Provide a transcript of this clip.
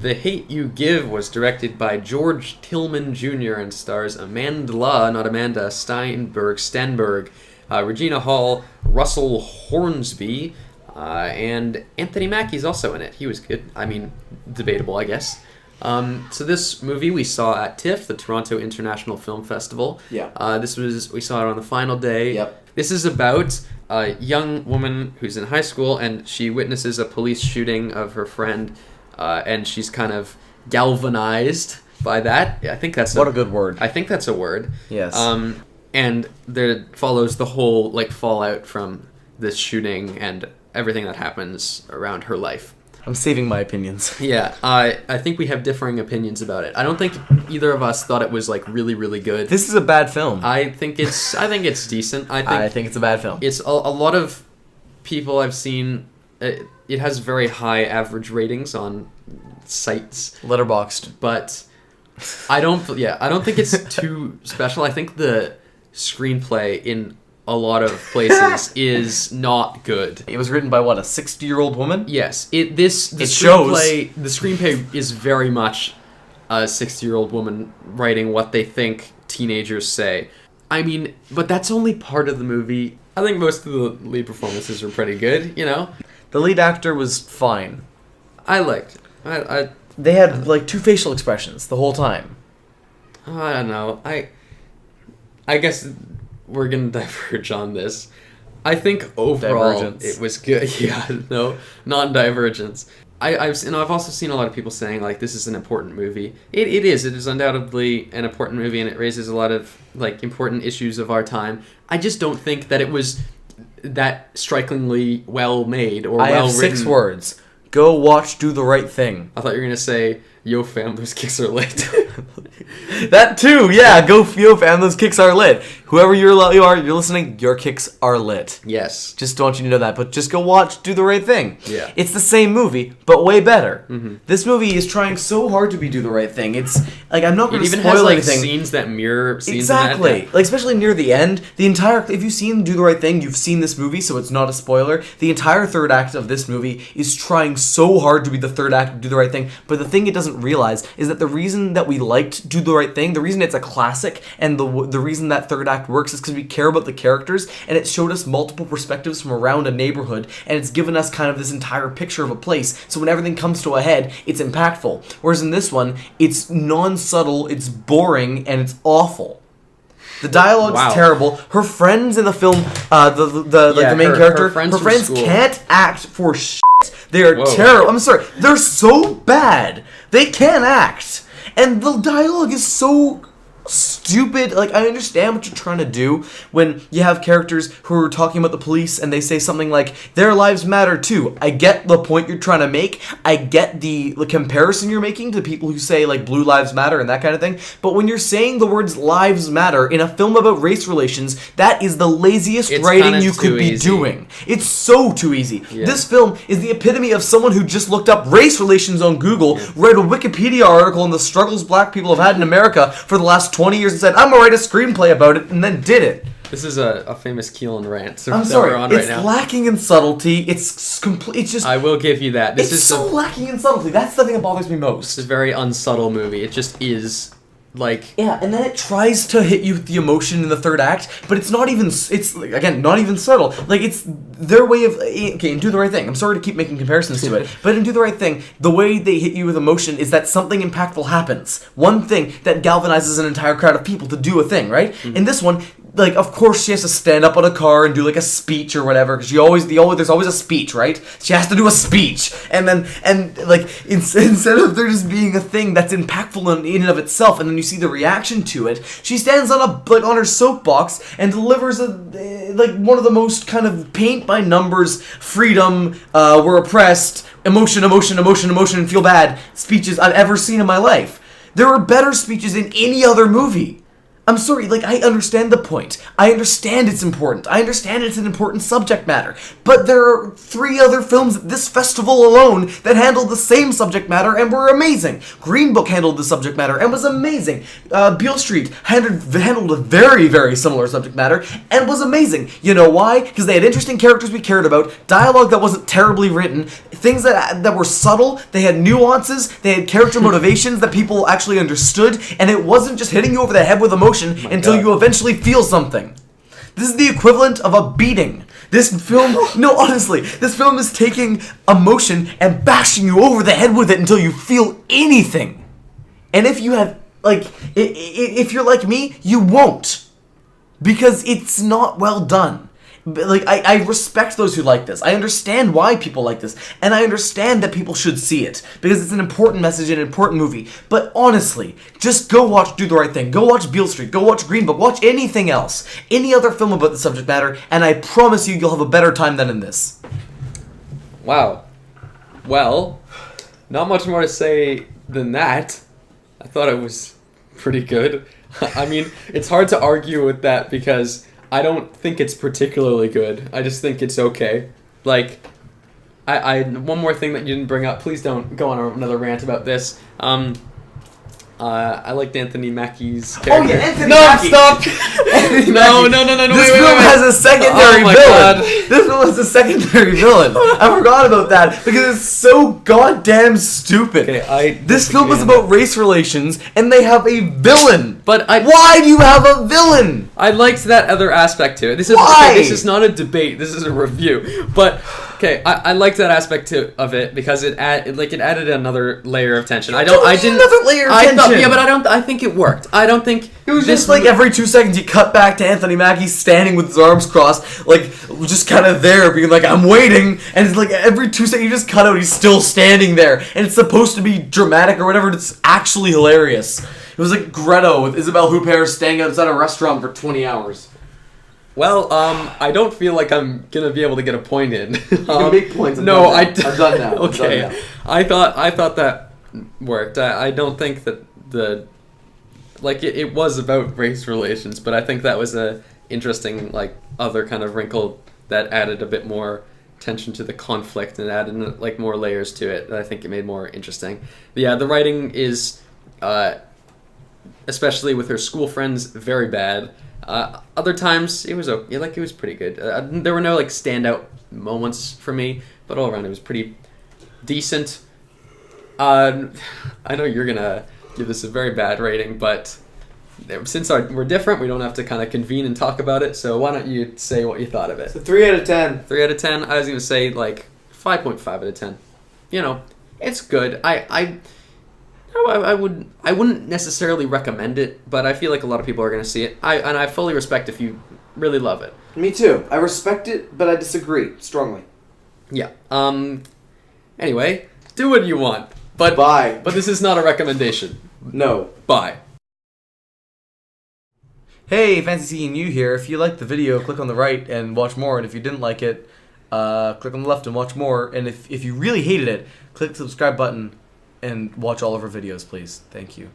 The Hate U Give was directed by George Tillman Jr. and stars Amandla Stenberg, Regina Hall, Russell Hornsby, and Anthony Mackie's also in it. He was good. I mean, debatable, I guess. So this movie we saw at TIFF, the Toronto International Film Festival. Yeah. We saw it on the final day. Yep. This is about a young woman who's in high school, and she witnesses a police shooting of her friend, and she's kind of galvanized by that. I think that's what a good word. I think that's a word. Yes. And there follows the whole fallout from this shooting and everything that happens around her life. I'm saving my opinions. Yeah, I think we have differing opinions about it. I don't think either of us thought it was really, really good. This is a bad film. I think it's decent. I think it's a bad film. It's a lot of people I've seen. It has very high average ratings on sites. Letterboxd. But I don't think it's too special. I think the screenplay in a lot of places is not good. It was written by what, a 60-year-old woman? Yes. The screenplay is very much a 60-year-old woman writing what they think teenagers say. I mean, but that's only part of the movie. I think most of the lead performances were pretty good, you know? The lead actor was fine. I liked it. They had two facial expressions the whole time. I don't know. I guess we're gonna diverge on this. I think overall it was good. Yeah, no, non-divergence. I've also seen a lot of people saying this is an important movie. It is undoubtedly an important movie, and it raises a lot of important issues of our time. I just don't think that it was that strikingly well made or well written. I have 6 words. Go watch Do the Right Thing. I thought you were gonna say, "Yo fam, those kicks are lit." That too, yeah. Go yo fam, those kicks are lit. Whoever you're listening, your kicks are lit. Yes. Just want you to know that. But just go watch Do the Right Thing. Yeah. It's the same movie, but way better. Mm-hmm. This movie is trying so hard to be Do the Right Thing. It's I'm not going to spoil anything. It even has anything. scenes that mirror scenes exactly. in that. Especially near the end, if you've seen Do the Right Thing, you've seen this movie, so it's not a spoiler. The entire third act of this movie is trying so hard to be the third act of Do the Right Thing, but the thing it doesn't realize is that the reason that we liked Do the Right Thing, the reason it's a classic, and the reason that third act works is because we care about the characters, and it showed us multiple perspectives from around a neighborhood, and it's given us kind of this entire picture of a place, so when everything comes to a head, it's impactful. Whereas in this one, it's non-subtle, it's boring, and it's awful. The dialogue's terrible. Her friends in the film, the main character, her friends can't act for shit. They are terrible. I'm sorry. They're so bad. They can't act. And the dialogue is so stupid. I understand what you're trying to do when you have characters who are talking about the police and they say something like, their lives matter too. I get the point you're trying to make. I get the comparison you're making to people who say blue lives matter and that kind of thing. But when you're saying the words lives matter in a film about race relations, that is the laziest writing you could be doing. It's so too easy. Yeah. This film is the epitome of someone who just looked up race relations on Google, read a Wikipedia article on the struggles black people have had in America for the last 20 years and said, I'm going to write a screenplay about it, and then did it. This is a famous Kielan rant. I'm sorry, it's lacking in subtlety. It's complete. It's just. I will give you that. It's so lacking in subtlety. That's the thing that bothers me most. It's a very unsubtle movie. It just is. Yeah, and then it tries to hit you with the emotion in the third act, but it's not even, again, not even subtle. It's their way of, okay, in Do the Right Thing, I'm sorry to keep making comparisons to it, but in Do the Right Thing, the way they hit you with emotion is that something impactful happens. One thing that galvanizes an entire crowd of people to do a thing, right? Mm-hmm. In this one, of course she has to stand up on a car and do a speech or whatever, because there's always a speech, right? She has to do a speech, and instead of there just being a thing that's impactful in and of itself, and then you see the reaction to it, she stands on on her soapbox and delivers one of the most kind of paint by numbers, freedom, we're oppressed, emotion, and feel bad speeches I've ever seen in my life. There are better speeches in any other movie. I'm sorry, like, I understand the point. I understand it's important. I understand it's an important subject matter. But there are 3 other films at this festival alone that handled the same subject matter and were amazing. Green Book handled the subject matter and was amazing. Beale Street handled a very, very similar subject matter and was amazing. You know why? Because they had interesting characters we cared about, dialogue that wasn't terribly written, things that were subtle, they had nuances, they had character motivations that people actually understood, and it wasn't just hitting you over the head with emotion until you eventually feel something. This is the equivalent of a beating. This film, no, honestly, this film is taking emotion and bashing you over the head with it until you feel anything. And if you have, like, if you're like me, you won't. Because it's not well done. Like, I respect those who like this. I understand why people like this. And I understand that people should see it. Because it's an important message and an important movie. But honestly, just go watch Do the Right Thing. Go watch Beale Street. Go watch Green Book. Watch anything else. Any other film about the subject matter. And I promise you, you'll have a better time than in this. Wow. Well, not much more to say than that. I thought it was pretty good. I mean, it's hard to argue with that because I don't think it's particularly good. I just think it's okay. Like, I one more thing that you didn't bring up. Please don't go on another rant about this. I liked Anthony Mackie's character. Oh yeah, Anthony Mackie. Stop! No. This film has a secondary villain. God. This film has a secondary villain. I forgot about that because it's so goddamn stupid. Okay, this film is about race relations, and they have a villain. But why do you have a villain? I liked that other aspect to it. This is not a debate. This is a review. But okay, I liked that aspect of it because it added another layer of tension. Another layer of tension. But I think it worked. I don't think it was just like every 2 seconds you cut back to Anthony Mackie standing with his arms crossed, like just kind of there, being like, "I'm waiting," and it's like every 2 seconds you just cut out, he's still standing there, and it's supposed to be dramatic or whatever. It's actually hilarious. It was like Greta with Isabelle Huppert staying outside a restaurant for 20 hours. Well, I don't feel like I'm gonna be able to get a point in. You can make points. I'm done now. Okay, I thought that worked. I don't think that it was about race relations, but I think that was a interesting other kind of wrinkle that added a bit more tension to the conflict and added more layers to it that I think it made more interesting. But yeah, the writing is, especially with her school friends, very bad. Other times it was okay, it was pretty good. There were no standout moments for me, but all around it was pretty decent. I know you're gonna give this a very bad rating, but since we're different, we don't have to kind of convene and talk about it. So why don't you say what you thought of it? So 3 out of 10. 3 out of 10. I was gonna say 5.5 out of 10. You know, it's good. I wouldn't necessarily recommend it, but I feel like a lot of people are gonna see it. I fully respect if you really love it. Me too. I respect it, but I disagree strongly. Yeah. Anyway, do what you want. But bye. But this is not a recommendation. No. Bye. Hey, fancy seeing you here. If you liked the video, click on the right and watch more. And if you didn't like it, click on the left and watch more. And if you really hated it, click the subscribe button and watch all of our videos, please. Thank you.